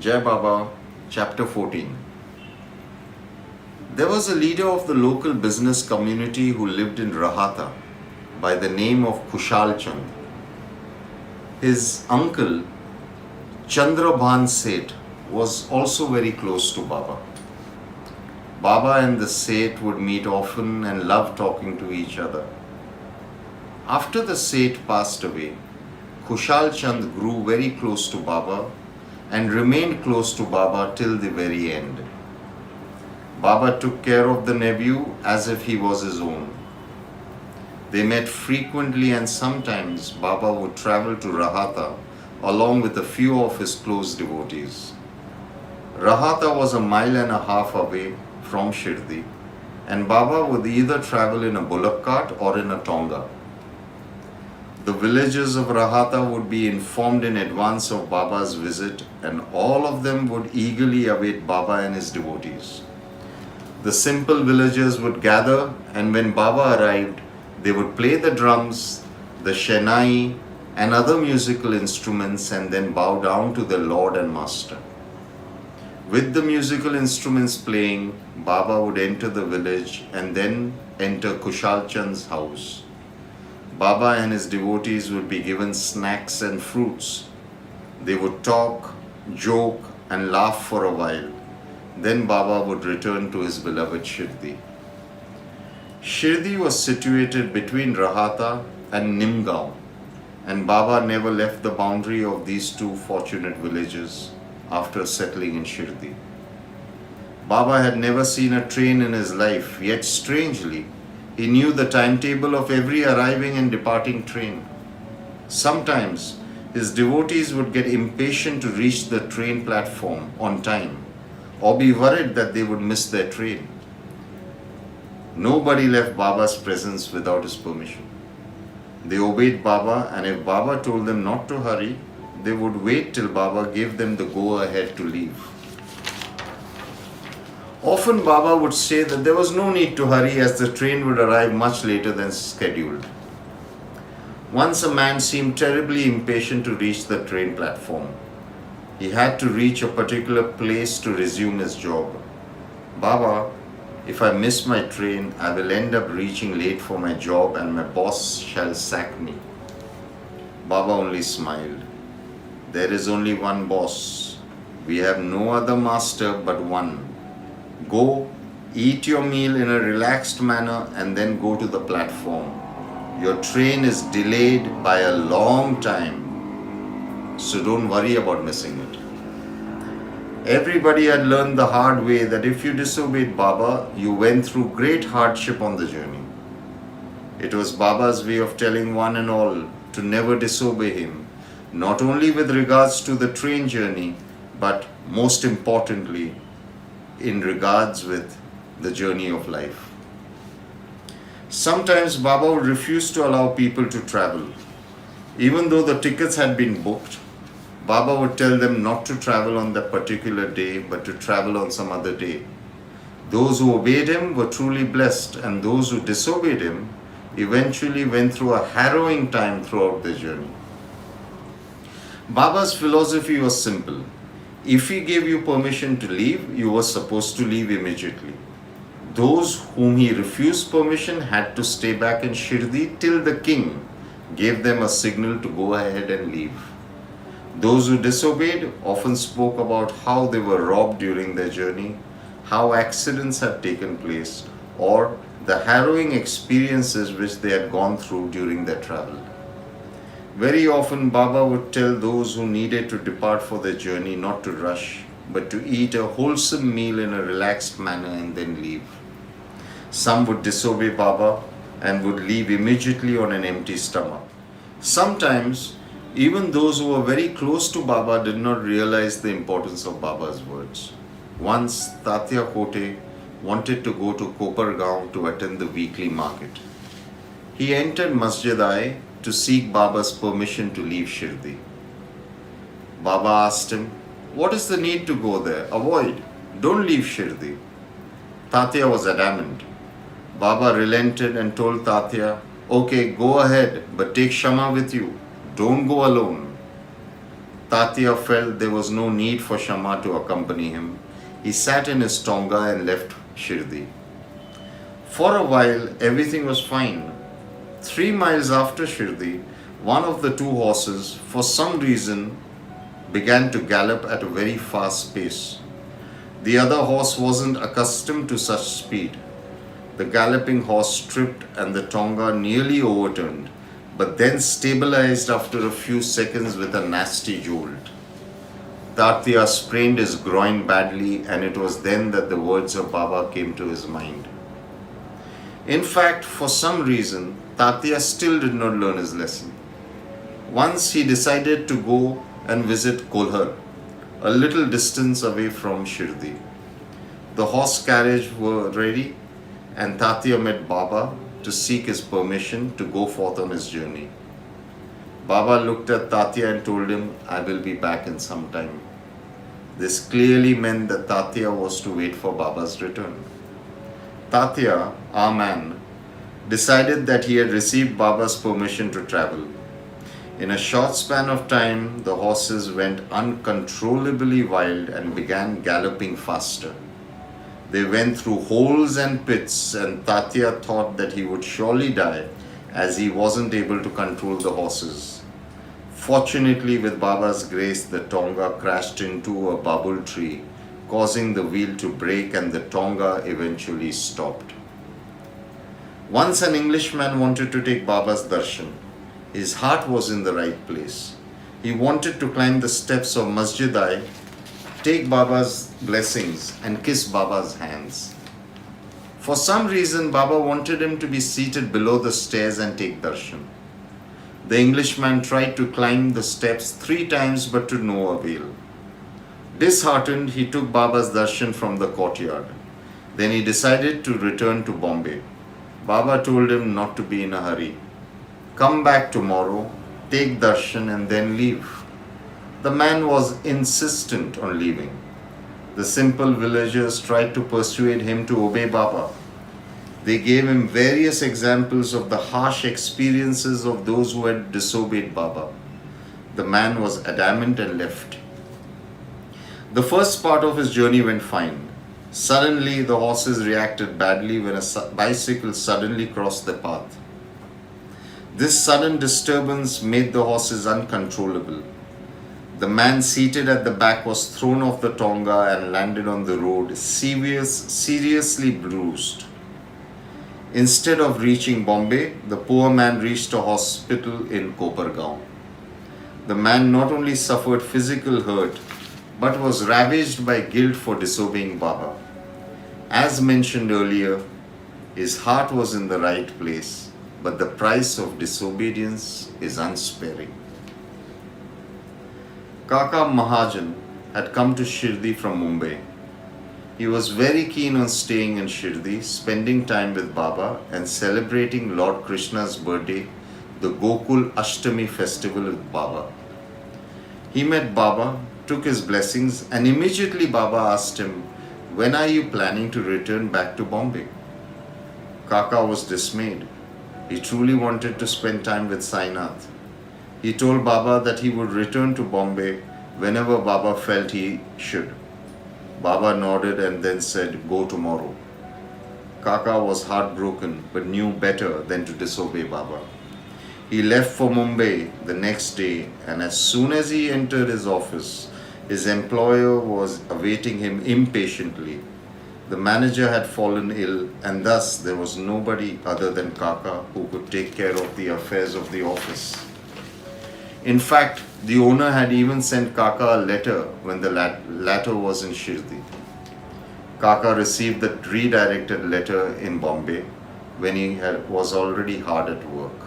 Jai Baba, Chapter 14. There was a leader of the local business community who lived in Rahhata by the name of Kushal Chand. His uncle, Chandrabhan Seth, was also very close to Baba. Baba and the Seth would meet often and loved talking to each other. After the Seth passed away, Kushal Chand grew very close to Baba and remained close to Baba till the very end. Baba took care of the nephew as if he was his own. They met frequently and sometimes Baba would travel to Rahhata along with a few of his close devotees. Rahhata was 1.5 miles away from Shirdi, and Baba would either travel in a bullock cart or in a tonga. The villagers of Rahhata would be informed in advance of Baba's visit, and all of them would eagerly await Baba and his devotees. The simple villagers would gather, and when Baba arrived, they would play the drums, the shehnai, and other musical instruments and then bow down to their Lord and Master. With the musical instruments playing, Baba would enter the village and then enter Kushal Chand's house. Baba and his devotees would be given snacks and fruits. They would talk, joke, and laugh for a while. Then Baba would return to his beloved Shirdi. Shirdi was situated between Rahhata and Nimgaon, and Baba never left the boundary of these two fortunate villages after settling in Shirdi. Baba had never seen a train in his life, yet strangely, he knew the timetable of every arriving and departing train. Sometimes, his devotees would get impatient to reach the train platform on time or be worried that they would miss their train. Nobody left Baba's presence without his permission. They obeyed Baba, and if Baba told them not to hurry, they would wait till Baba gave them the go-ahead to leave. Often Baba would say that there was no need to hurry as the train would arrive much later than scheduled. Once a man seemed terribly impatient to reach the train platform. He had to reach a particular place to resume his job. Baba, if I miss my train, I will end up reaching late for my job and my boss shall sack me. Baba only smiled. There is only one boss. We have no other master but one. Go, eat your meal in a relaxed manner and then go to the platform. Your train is delayed by a long time, so don't worry about missing it. Everybody had learned the hard way that if you disobeyed Baba, you went through great hardship on the journey. It was Baba's way of telling one and all to never disobey him, not only with regards to the train journey, but most importantly, in regards with the journey of life. Sometimes Baba would refuse to allow people to travel. Even though the tickets had been booked, Baba would tell them not to travel on that particular day, but to travel on some other day. Those who obeyed him were truly blessed, and those who disobeyed him eventually went through a harrowing time throughout the journey. Baba's philosophy was simple. If he gave you permission to leave, you were supposed to leave immediately. Those whom he refused permission had to stay back in Shirdi till the king gave them a signal to go ahead and leave. Those who disobeyed often spoke about how they were robbed during their journey, how accidents had taken place, or the harrowing experiences which they had gone through during their travel. Very often Baba would tell those who needed to depart for their journey not to rush, but to eat a wholesome meal in a relaxed manner and then leave. Some would disobey Baba and would leave immediately on an empty stomach. Sometimes, even those who were very close to Baba did not realize the importance of Baba's words. Once, Tatya Kote wanted to go to Kopargaon to attend the weekly market. He entered Masjid-I to seek Baba's permission to leave Shirdi. Baba asked him, "What is the need to go there? Avoid. Don't leave Shirdi." Tatya was adamant. Baba relented and told Tatya, "Okay, go ahead, but take Shama with you. Don't go alone." Tatya felt there was no need for Shama to accompany him. He sat in his tonga and left Shirdi. For a while, everything was fine. 3 miles after Shirdi, one of the 2 horses, for some reason, began to gallop at a very fast pace. The other horse wasn't accustomed to such speed. The galloping horse tripped and the tonga nearly overturned, but then stabilized after a few seconds with a nasty jolt. Tatya sprained his groin badly, and it was then that the words of Baba came to his mind. In fact, for some reason, Tatya still did not learn his lesson. Once he decided to go and visit Kolhar, a little distance away from Shirdi. The horse carriage were ready, and Tatya met Baba to seek his permission to go forth on his journey. Baba looked at Tatya and told him, "I will be back in some time." This clearly meant that Tatya was to wait for Baba's return. Tatya, our man, decided that he had received Baba's permission to travel. In a short span of time, the horses went uncontrollably wild and began galloping faster. They went through holes and pits, and Tatya thought that he would surely die as he wasn't able to control the horses. Fortunately, with Baba's grace, the tonga crashed into a bubble tree, causing the wheel to break, and the tonga eventually stopped. Once an Englishman wanted to take Baba's darshan. His heart was in the right place. He wanted to climb the steps of Masjid-I, take Baba's blessings, and kiss Baba's hands. For some reason, Baba wanted him to be seated below the stairs and take darshan. The Englishman tried to climb the steps 3 times, but to no avail. Disheartened, he took Baba's darshan from the courtyard. Then he decided to return to Bombay. Baba told him not to be in a hurry. Come back tomorrow, take darshan, and then leave. The man was insistent on leaving. The simple villagers tried to persuade him to obey Baba. They gave him various examples of the harsh experiences of those who had disobeyed Baba. The man was adamant and left. The first part of his journey went fine. Suddenly, the horses reacted badly when a bicycle suddenly crossed the path. This sudden disturbance made the horses uncontrollable. The man seated at the back was thrown off the tonga and landed on the road, seriously bruised. Instead of reaching Bombay, the poor man reached a hospital in Kopargaon. The man not only suffered physical hurt, but was ravaged by guilt for disobeying Baba. As mentioned earlier, his heart was in the right place, but the price of disobedience is unsparing. Kaka Mahajan had come to Shirdi from Mumbai. He was very keen on staying in Shirdi, spending time with Baba, and celebrating Lord Krishna's birthday, the Gokul Ashtami festival with Baba. He met Baba, took his blessings, and immediately Baba asked him, "When are you planning to return back to Bombay?" Kaka was dismayed. He truly wanted to spend time with Sainath. He told Baba that he would return to Bombay whenever Baba felt he should. Baba nodded and then said, "Go tomorrow." Kaka was heartbroken but knew better than to disobey Baba. He left for Mumbai the next day, and as soon as he entered his office, his employer was awaiting him impatiently. The manager had fallen ill, and thus there was nobody other than Kaka who could take care of the affairs of the office. In fact, the owner had even sent Kaka a letter when the latter was in Shirdi. Kaka received the redirected letter in Bombay when he was already hard at work.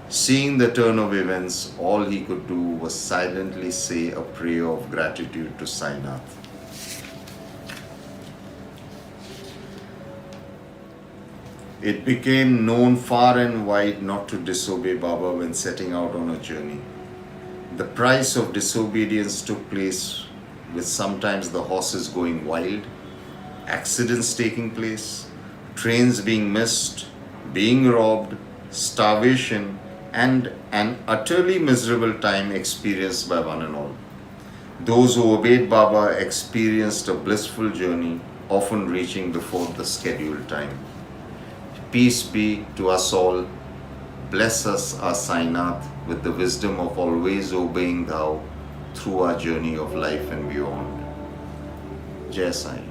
Seeing the turn of events, all he could do was silently say a prayer of gratitude to Sainath. It became known far and wide not to disobey Baba when setting out on a journey. The price of disobedience took place with sometimes the horses going wild, accidents taking place, trains being missed, being robbed, starvation, and an utterly miserable time experienced by one and all. Those who obeyed Baba experienced a blissful journey, often reaching before the scheduled time. Peace be to us all. Bless us, our Sainath, with the wisdom of always obeying Thou through our journey of life and beyond. Jai Sai.